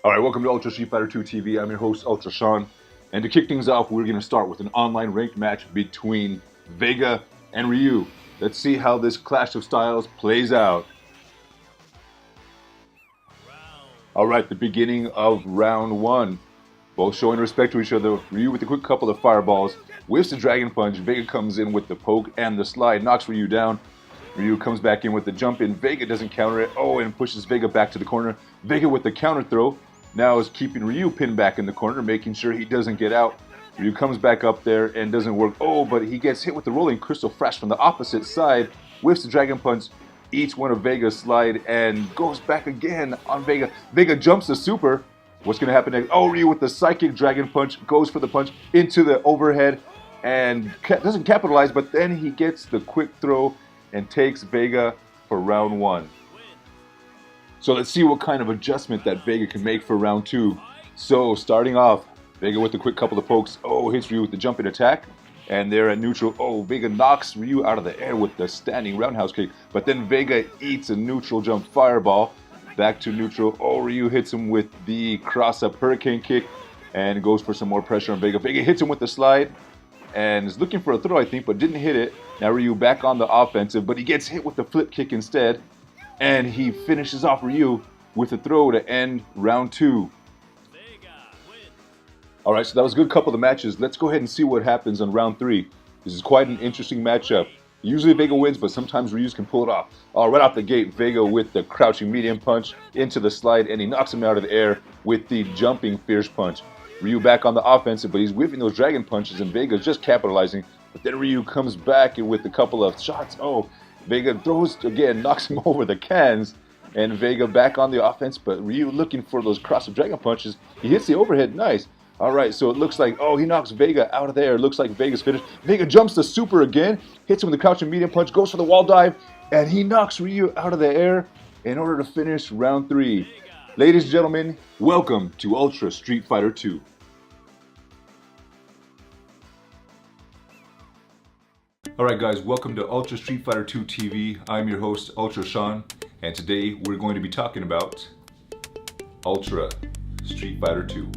Alright, welcome to Ultra Street Fighter 2 TV. I'm your host, Ultra Sean. And to kick things off, we're going to start with an online ranked match between Vega and Ryu. Let's see how this clash of styles plays out. Alright, the beginning of round one. Both showing respect to each other. Ryu with a quick couple of fireballs, whiffs the Dragon Punch. Vega comes in with the poke and the slide, knocks Ryu down. Ryu comes back in with the jump in. Vega doesn't counter it. Oh, and pushes Vega back to the corner. Vega with the counter throw. Now is keeping Ryu pinned back in the corner, making sure he doesn't get out. Ryu comes back up there and doesn't work. Oh, but he gets hit with the rolling crystal flash from the opposite side. Whiffs the Dragon Punch, eats one of Vega's slide, and goes back again on Vega. Vega jumps the super. What's going to happen next? Oh, Ryu with the psychic Dragon Punch, goes for the punch into the overhead, and doesn't capitalize, but then he gets the quick throw and takes Vega for round one. So let's see what kind of adjustment that Vega can make for round two. So starting off, Vega with a quick couple of pokes. Oh, hits Ryu with the jumping attack. And they're at neutral. Oh, Vega knocks Ryu out of the air with the standing roundhouse kick. But then Vega eats a neutral jump fireball. Back to neutral. Oh, Ryu hits him with the cross-up hurricane kick. And goes for some more pressure on Vega. Vega hits him with the slide. And is looking for a throw, I think, but didn't hit it. Now Ryu back on the offensive, but he gets hit with the flip kick instead. And he finishes off Ryu with a throw to end round two. Alright, so that was a good couple of matches. Let's go ahead and see what happens on round three. This is quite an interesting matchup. Usually Vega wins, but sometimes Ryu's can pull it off. Right off the gate, Vega with the crouching medium punch into the slide, and he knocks him out of the air with the jumping fierce punch. Ryu back on the offensive, but he's whiffing those dragon punches, and Vega's just capitalizing. But then Ryu comes back with a couple of shots. Oh, Vega throws again, knocks him over the cans, and Vega back on the offense, but Ryu looking for those cross-up dragon punches. He hits the overhead, nice. Alright, so it looks like, oh, he knocks Vega out of there. It looks like Vega's finished. Vega jumps the super again, hits him with the crouching medium punch, goes for the wall dive, and he knocks Ryu out of the air in order to finish round three. Ladies and gentlemen, welcome to Ultra Street Fighter 2. Alright guys, welcome to Ultra Street Fighter 2 TV. I'm your host, Ultra Sean, and today we're going to be talking about Ultra Street Fighter 2.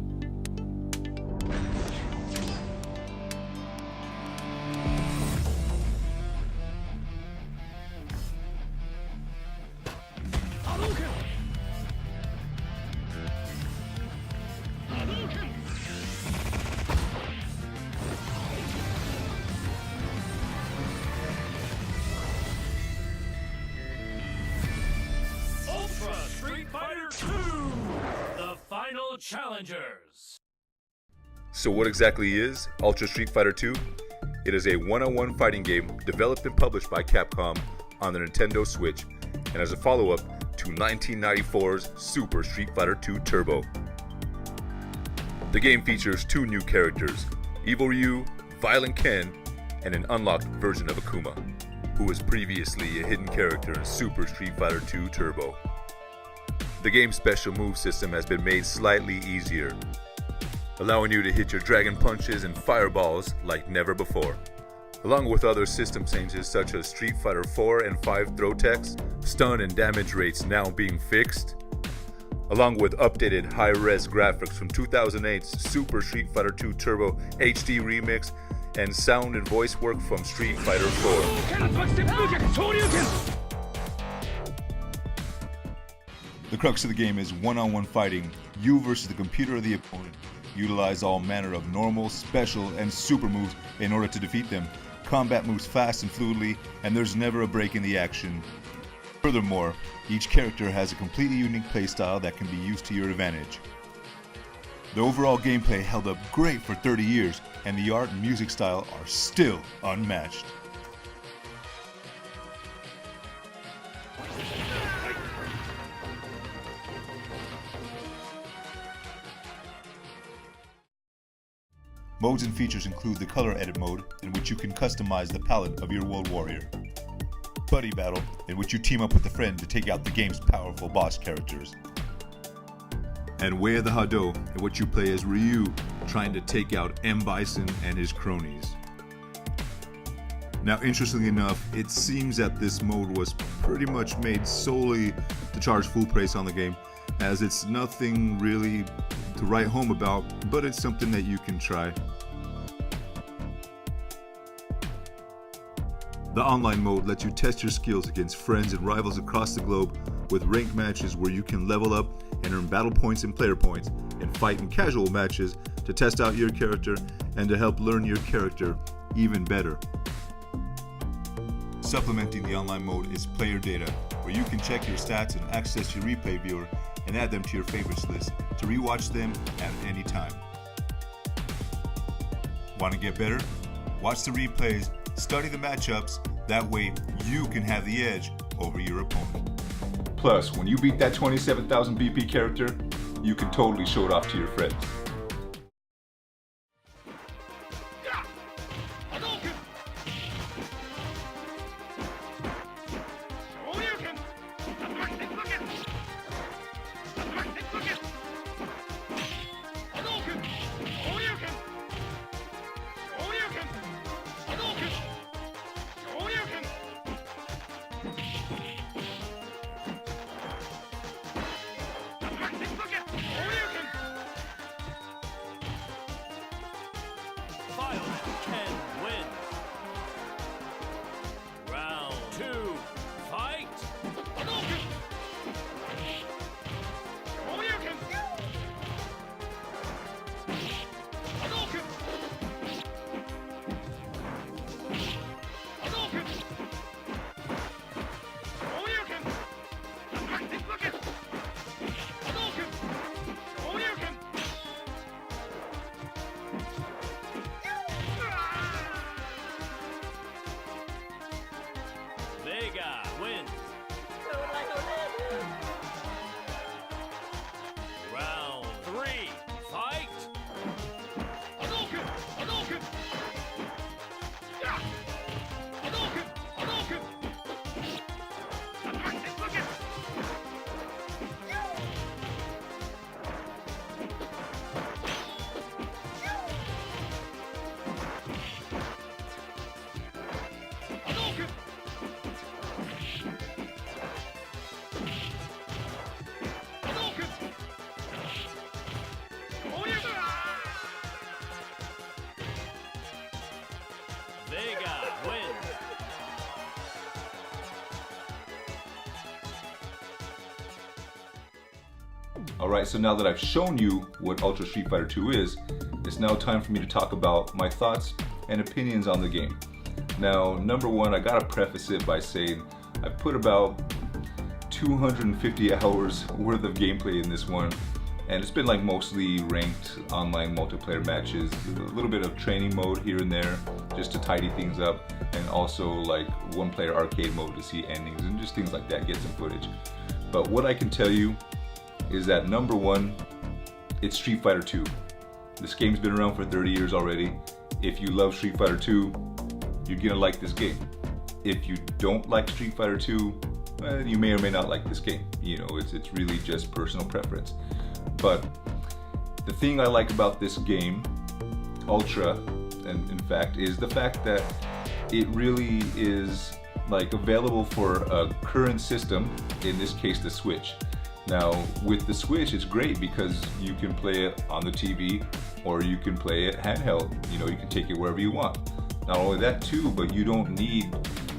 Challengers. So what exactly is Ultra Street Fighter 2? It is a one-on-one fighting game developed and published by Capcom on the Nintendo Switch and as a follow-up to 1994's Super Street Fighter 2 Turbo. The game features two new characters, Evil Ryu, Violent Ken, and an unlocked version of Akuma, who was previously a hidden character in Super Street Fighter 2 Turbo. The game's special move system has been made slightly easier, allowing you to hit your dragon punches and fireballs like never before. Along with other system changes such as Street Fighter 4 and 5 throw techs, stun and damage rates now being fixed, along with updated high-res graphics from 2008's Super Street Fighter 2 Turbo HD Remix, and sound and voice work from Street Fighter 4. The crux of the game is one-on-one fighting, you versus the computer of the opponent. Utilize all manner of normal, special, and super moves in order to defeat them. Combat moves fast and fluidly, and there's never a break in the action. Furthermore, each character has a completely unique playstyle that can be used to your advantage. The overall gameplay held up great for 30 years, and the art and music style are still unmatched. Modes and features include the color edit mode, in which you can customize the palette of your world warrior. Buddy battle, in which you team up with a friend to take out the game's powerful boss characters. And Way of the Hado, in which you play as Ryu, trying to take out M. Bison and his cronies. Now, interestingly enough, it seems that this mode was pretty much made solely to charge full price on the game, as it's nothing really to write home about, but it's something that you can try. The online mode lets you test your skills against friends and rivals across the globe with ranked matches where you can level up and earn battle points and player points, and fight in casual matches to test out your character and to help learn your character even better. Supplementing the online mode is player data, where you can check your stats and access your replay viewer and add them to your favorites list to rewatch them at any time. Want to get better? Watch the replays, study the matchups, that way you can have the edge over your opponent. Plus, when you beat that 27,000 BP character, you can totally show it off to your friends. Vega wins. Round 3, fight! Hadouken! Hadouken! Yeah! Hadouken! Hadouken! Vega wins. Alright, so now that I've shown you what Ultra Street Fighter 2 is, it's now time for me to talk about my thoughts and opinions on the game. Now, number one, I gotta preface it by saying I've put about 250 hours worth of gameplay in this one, and it's been like mostly ranked online multiplayer matches, a little bit of training mode here and there just to tidy things up, and also like one player arcade mode to see endings and just things like that, get some footage. But what I can tell you is that number one, it's Street Fighter 2. This game's been around for 30 years already. If you love Street Fighter 2, you're gonna like this game. If you don't like Street Fighter 2, you may or may not like this game. You know, it's really just personal preference. But the thing I like about this game, Ultra, and in fact, is the fact that it really is like available for a current system, in this case the Switch. Now with the Switch it's great because you can play it on the TV or you can play it handheld. You know, you can take it wherever you want. Not only that too, but you don't need,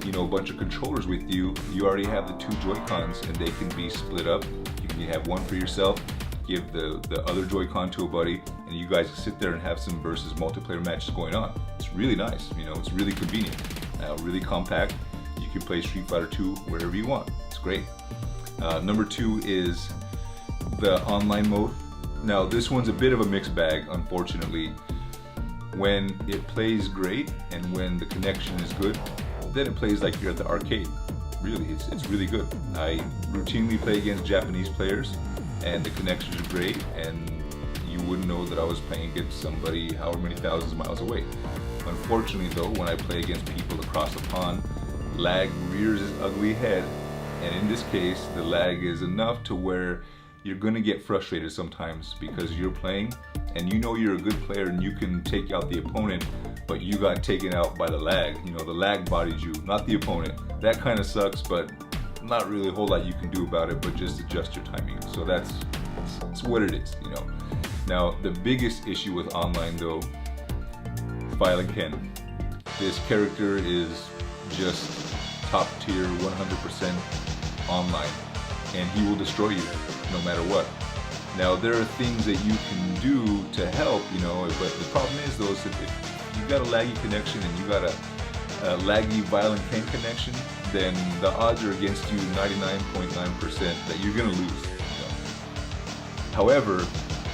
you know, a bunch of controllers with you. You already have the two Joy-Cons and they can be split up. You can have one for yourself, give the other Joy-Con to a buddy, and you guys sit there and have some versus multiplayer matches going on. It's really nice, you know, it's really convenient, really compact. You can play Street Fighter 2 wherever you want. It's great. Number two is the online mode. Now this one's a bit of a mixed bag, unfortunately. When it plays great and when the connection is good, then it plays like you're at the arcade. Really, it's really good. I routinely play against Japanese players and the connections are great, and you wouldn't know that I was playing against somebody however many thousands of miles away. Unfortunately though, when I play against people across the pond, lag rears its ugly head, and in this case the lag is enough to where you're gonna get frustrated sometimes because you're playing and you know you're a good player and you can take out the opponent, but you got taken out by the lag. You know, the lag bodied you, not the opponent. That kind of sucks, but not really a whole lot you can do about it, but just adjust your timing. So that's It's what it is, you know. Now, the biggest issue with online though, Violent Ken. This character is just top tier, 100% online, and he will destroy you no matter what. Now, there are things that you can do to help, you know, but the problem is though, is if you've got a laggy connection and you got a laggy Violent Ken connection, then the odds are against you 99.9% that you're gonna lose. You know? However,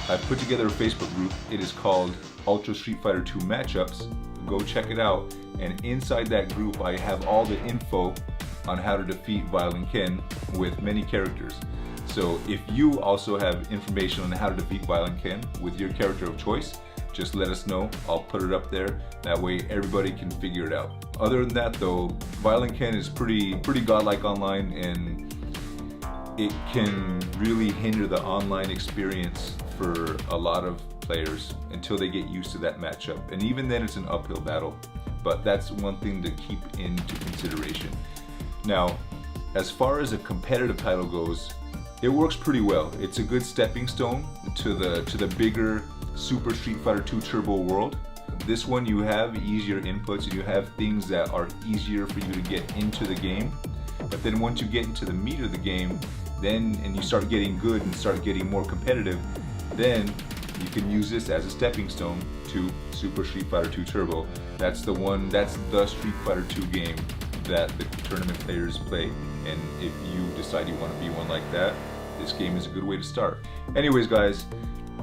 I've put together a Facebook group. It is called Ultra Street Fighter 2 Matchups. Go check it out. And inside that group, I have all the info on how to defeat Violent Ken with many characters. So if you also have information on how to defeat Violent Ken with your character of choice, just let us know. I'll put it up there. That way everybody can figure it out. Other than that though, Violent Ken is pretty godlike online, and it can really hinder the online experience for a lot of players until they get used to that matchup. And even then it's an uphill battle, but that's one thing to keep into consideration. Now, as far as a competitive title goes, it works pretty well. It's a good stepping stone to the bigger Super Street Fighter 2 Turbo world. This one you have easier inputs and you have things that are easier for you to get into the game. But then once you get into the meat of the game, and you start getting good and start getting more competitive, then you can use this as a stepping stone to Super Street Fighter 2 Turbo. That's the Street Fighter 2 game that the tournament players play. And if you decide you want to be one like that, this game is a good way to start. Anyways guys,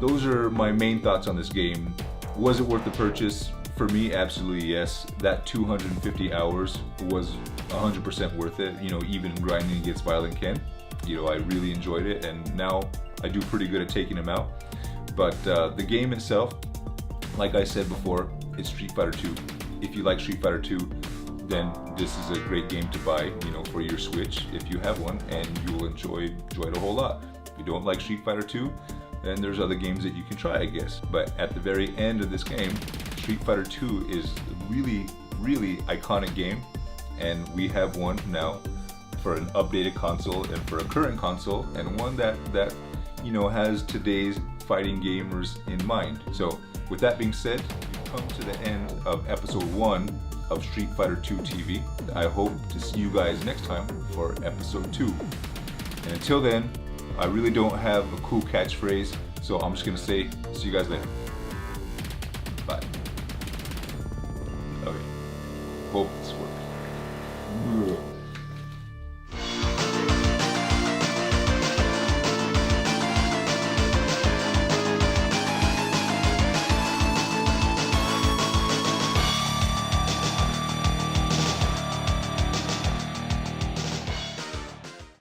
those are my main thoughts on this game. Was it worth the purchase? For me, absolutely yes. That 250 hours was 100% worth it. You know, even grinding against Violent Ken, you know, I really enjoyed it, and now I do pretty good at taking him out. But the game itself, like I said before, it's Street Fighter 2. If you like Street Fighter 2, then this is a great game to buy, you know, for your Switch if you have one, and you will enjoy it a whole lot. If you don't like Street Fighter 2, then there's other games that you can try, I guess. But at the very end of this game, Street Fighter 2 is a really, really iconic game, and we have one now for an updated console and for a current console, and one that you know, has today's fighting gamers in mind. So with that being said, we've come to the end of episode 1 of Street Fighter 2 TV. I hope to see you guys next time for episode 2. And until then, I really don't have a cool catchphrase, so I'm just gonna say, see you guys later. Bye. Okay. Hope this works.